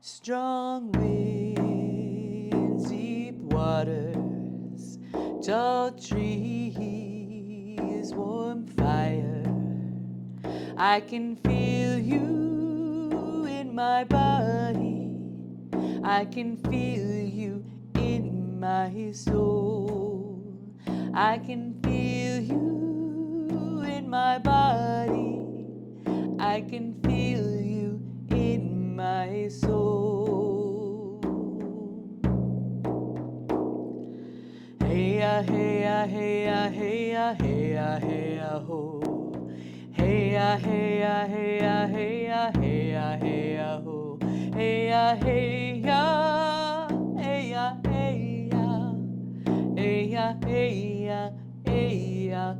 Strong winds, deep waters, tall trees, warm fire. I can feel you in my body. I can feel you in my soul. I can feel you in my body. I can feel you in my soul. Hey ya, hey ya, hey ya, hey ya, hey ya, hey ya, ho. Hey ya, hey ya, hey ya, hey ya, hey ya, hey ya, ho. Hey ya, hey ya, hey ya, hey ya. Hey ya, hey ya, hey ya,